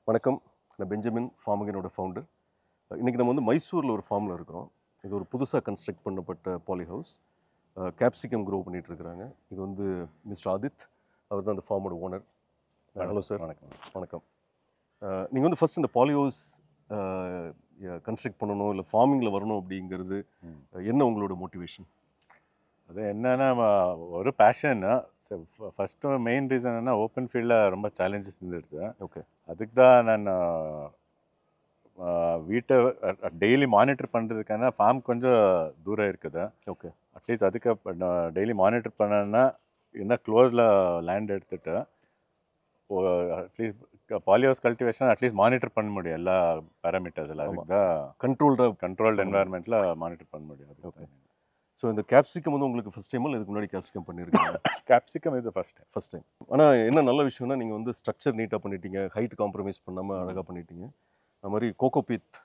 வணக்கம். நான் Benjamin ஃபார்மிங்கனோட founder. இன்றைக்கி நம்ம வந்து மைசூரில் ஒரு ஃபார்மில் இருக்கிறோம். இது ஒரு புதுசாக கன்ஸ்ட்ரக்ட் பண்ணப்பட்ட பாலி ஹவுஸ். கேப்சிகம் க்ரோ பண்ணிகிட்ருக்குறாங்க. இது வந்து மிஸ்டர் ஆதித், அவர் தான் அந்த ஃபார்மோட ஓனர். Hello sir. வணக்கம். வணக்கம். நீங்கள் வந்து ஃபஸ்ட் இந்த பாலி ஹவுஸ் கன்ஸ்ட்ரக்ட் பண்ணணும், இல்லை ஃபார்மிங்கில் வரணும் அப்படிங்கிறது என்ன உங்களோட மோட்டிவேஷன்? அது என்னென்னா ஒரு பேஷன். ஃபஸ்ட்டு மெயின் ரீசன் என்ன, ஓப்பன் ஃபீல்டில் ரொம்ப சேலஞ்சஸ் இருந்துடுச்சு. ஓகே. அதுக்கு தான் நான் வீட்டை டெய்லி மானிட்டர் பண்ணுறதுக்கான ஃபார்ம் கொஞ்சம் தூரம் இருக்குது. ஓகே. அட்லீஸ்ட் அதுக்கு டெய்லி மானிட்டர் பண்ணேன்னா இன்னும் க்ளோஸில் லேண்ட் எடுத்துகிட்டு at least poly house cultivation at least monitor பண்ண முடியும் எல்லா பேராமீட்டர்ஸில். அதுக்கு தான் கண்ட்ரோல்டு என்வாயர்மெண்ட்டில் மானிட்டர் பண்ண முடியும். ஓகே. ஸோ இந்த கேப்சிகம் வந்து உங்களுக்கு ஃபஸ்ட் டைம் இல்லை இதுக்கு முன்னாடி கேப்சிகம் பண்ணியிருக்கீங்க? கேப்சிகம் இது ஃபஸ்ட் டைம். ஆனால் என்ன நல்ல விஷயம்னா, நீங்கள் வந்து ஸ்ட்ரக்சர் நீட்டாக பண்ணிட்டீங்க, ஹைட் காம்ப்ரமைஸ் பண்ணாமல் அழகாக பண்ணிட்டீங்க. அது மாதிரி கோகோபீத்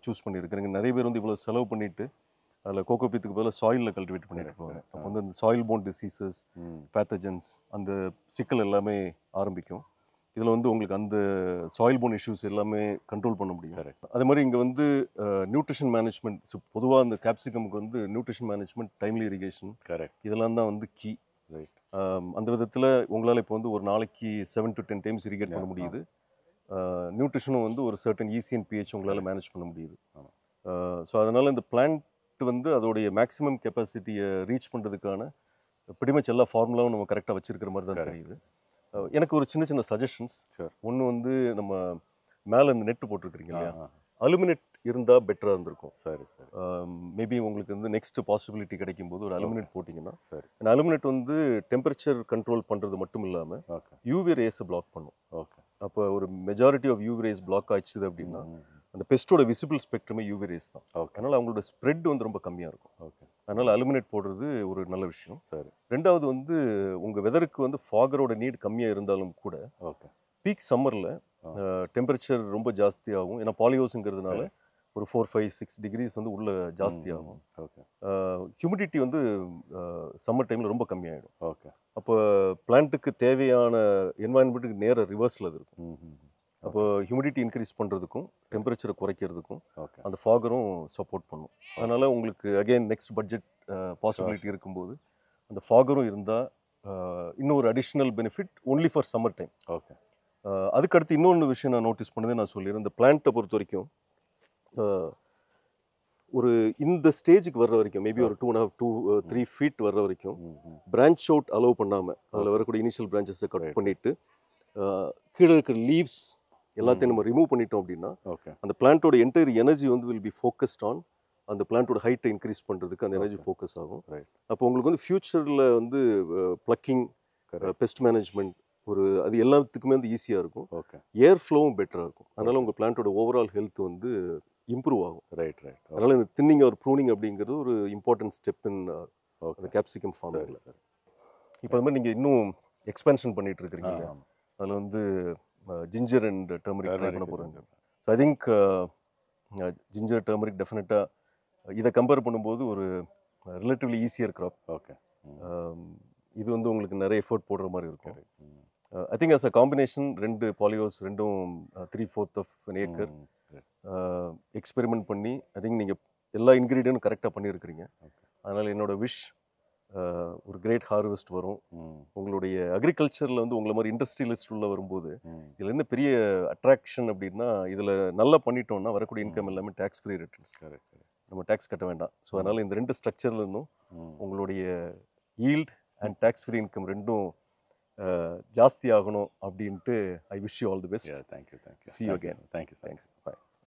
சூஸ் பண்ணியிருக்கிறீங்க. நிறைய பேர் வந்து இவ்வளோ செலவு பண்ணிவிட்டு அதில் கோகோபீத்துக்கு பதிலாக சாயிலில் கல்டிவேட் பண்ணியிருப்பாங்க. அப்போ வந்து அந்த சாயில் போன் டிசீசஸ், பேத்தஜன்ஸ், அந்த சிக்கல் எல்லாமே ஆரம்பிக்கும். இதில் வந்து உங்களுக்கு அந்த சாயில் போன் இஷ்யூஸ் எல்லாமே கண்ட்ரோல் பண்ண முடியும். அதே மாதிரி இங்கே வந்து நியூட்ரிஷன் மேனேஜ்மெண்ட், பொதுவாக அந்த கேப்சிகமுக்கு வந்து நியூட்ரிஷன் மேனேஜ்மெண்ட், டைம்லி இரிகேஷன், இதெல்லாம் தான் வந்து கீ. அந்த விதத்தில் உங்களால் இப்போ வந்து ஒரு நாளைக்கு 7 to 10 டைம்ஸ் இரிகேட் பண்ண முடியுது. நியூட்ரிஷனும் வந்து ஒரு சர்டன் ஈசி அண்ட் பிஹெச் உங்களால் மேனேஜ் பண்ண முடியுது. ஸோ அதனால் இந்த பிளான்ட் வந்து அதோடைய மேக்ஸிமம் கெப்பாசிட்டியை ரீச் பண்ணுறதுக்கான பிடிமச் எல்லா ஃபார்முலாவும் நம்ம கரெக்டாக வச்சுருக்கிற மாதிரி தான் தெரியுது. எனக்கு ஒரு சின்ன சின்ன சஜஷன்ஸ். ஒன்று வந்து நம்ம மேலே இந்த நெட்டு போட்டிருக்கிறீங்க இல்லையா, அலுமினேட் இருந்தால் பெட்டராக இருந்திருக்கும். சரி. மேபி உங்களுக்கு வந்து நெக்ஸ்ட் பாசிபிலிட்டி கிடைக்கும் போது ஒரு அலுமினேட் போட்டிங்கன்னா, அலுமினேட் வந்து டெம்பரேச்சர் கண்ட்ரோல் பண்ணுறது மட்டும் இல்லாமல் யூவி ரேஸை பிளாக் பண்ணும். ஓகே. அப்போ ஒரு majority of UV rays block ஆயிடுச்சு அப்படின்னா அந்த பெஸ்ட்டோட விசிபிள் ஸ்பெக்ட்ரமே யூவி ரேஸ் தான். அதனால் அவங்களோட ஸ்ப்ரெட் வந்து ரொம்ப கம்மியாக இருக்கும். ஓகே. அதனால் அலுமினேட் போடுறது ஒரு நல்ல விஷயம். சரி. ரெண்டாவது வந்து உங்கள் வெதருக்கு வந்து ஃபாகரோட நீட் கம்மியாக இருந்தாலும் கூட பீக் சம்மரில் டெம்பரேச்சர் ரொம்ப ஜாஸ்தியாகும். ஏன்னா பாலிஹவுஸுங்கிறதுனால ஒரு 4, 5, 6 டிகிரிஸ் வந்து உள்ள ஜாஸ்தியாகும். ஓகே. ஹியூமிடிட்டி வந்து சம்மர் டைமில் ரொம்ப கம்மியாகிடும். ஓகே. அப்போ பிளான்ட்டுக்கு தேவையான என்வாயன்மெண்ட்டுக்கு நேர ரிவர்ஸில் அது இருக்கும். அப்போ ஹியூமிடிட்டி இன்க்ரீஸ் பண்ணுறதுக்கும் டெம்பரேச்சரை குறைக்கிறதுக்கும் அந்த ஃபாகரும் சப்போர்ட் பண்ணும். அதனால் உங்களுக்கு அகெயின் நெக்ஸ்ட் பட்ஜெட் பாசிபிலிட்டி இருக்கும்போது அந்த ஃபாகரும் இருந்தால் இன்னும் ஒரு additional benefit only for summer time. Okay. அதுக்கடுத்து இன்னொன்று விஷயம் நான் நோட்டீஸ் பண்ணதே நான் சொல்லிடுறேன். இந்த பிளான்ட்டை பொறுத்த வரைக்கும் ஒரு இந்த ஸ்டேஜுக்கு வர்ற வரைக்கும் மேபி ஒரு 2.5-3 ஃபீட் வர்ற வரைக்கும் பிரான்ச் அவுட் அலோவ் பண்ணாமல் அதில் வரக்கூடிய இனிஷியல் பிரான்ச்சஸை கட் பண்ணிவிட்டு கீழே இருக்கிற லீவ்ஸ் எல்லாத்தையும் நம்ம ரிமூவ் பண்ணிட்டோம் அப்படின்னா அந்த பிளான்ட்டோட என்டையர் எனர்ஜி வந்து வில் பி ஃபோக்கஸ்ட் ஆன் அந்த பிளான்ட்டோட ஹைட்டை இன்க்ரீஸ் பண்ணுறதுக்கு அந்த எனர்ஜி ஃபோக்கஸ் ஆகும். அப்போ உங்களுக்கு வந்து ஃப்யூச்சரில் வந்து ப்ளக்கிங், பெஸ்ட் மேனேஜ்மெண்ட் அது எல்லாத்துக்குமே வந்து ஈஸியாக இருக்கும். ஏர் ஃப்ளோவும் பெட்டராக இருக்கும். அதனால் உங்கள் பிளான்ட்டோட ஓவரால் ஹெல்த் வந்து இம்ப்ரூவ் ஆகும். அதனால் இந்த தின்னிங் ஒரு ப்ரூனிங் அப்படிங்கிறது ஒரு இம்பார்ட்டன்ட் ஸ்டெப் இன் அந்த கேப்சிகம் ஃபார்மிங்கில். இப்போ அது மாதிரி நீங்கள் இன்னும் எக்ஸ்பென்ஷன் பண்ணிகிட்டு இருக்கிறீங்க. அதில் வந்து ஜிஞ்சர் அண்ட் டர்மரிக் ட்ரை பண்ண போகிறாங்க. So I think ginger, turmeric டெஃபினட்டாக இதை கம்பேர் பண்ணும்போது ஒரு ரிலேட்டிவ்லி ஈஸியர் கிராப். ஓகே. இது வந்து உங்களுக்கு நிறைய எஃபர்ட் போடுற மாதிரி இருக்கும். I think as a combination ரெண்டு பாலிஹவுஸ் ரெண்டும் 3/4 ஆஃப் an ஏக்கர் எக்ஸ்பெரிமெண்ட் பண்ணி ஐ திங்க் நீங்கள் எல்லா இன்க்ரீடியன்ட்டும் கரெக்டாக பண்ணியிருக்கிறீங்க. அதனால் என்னோட விஷ் ஒரு கிரேட் ஹார்வெஸ்ட் வரும். உங்களுடைய அக்ரிகல்ச்சரில் வந்து உங்களை மாதிரி இண்டஸ்ட்ரியலிஸ்ட் உள்ள வரும்போது இதில் என்ன பெரிய அட்ராக்ஷன் அப்படின்னா, இதில் நல்லா பண்ணிட்டோம்னா வரக்கூடிய இன்கம் எல்லாமே டேக்ஸ் ஃப்ரீ ரிட்டர்ன்ஸ். நம்ம டேக்ஸ் கட்ட வேண்டாம். ஸோ அதனால் இந்த ரெண்டு ஸ்ட்ரக்சரில் இருந்தும் உங்களுடைய yield and tax free income ரெண்டும் ஜாஸ்தி ஆகணும் அப்படின்ட்டு I wish you all the best. Thank you. See you again. Thank you. Thanks. Bye.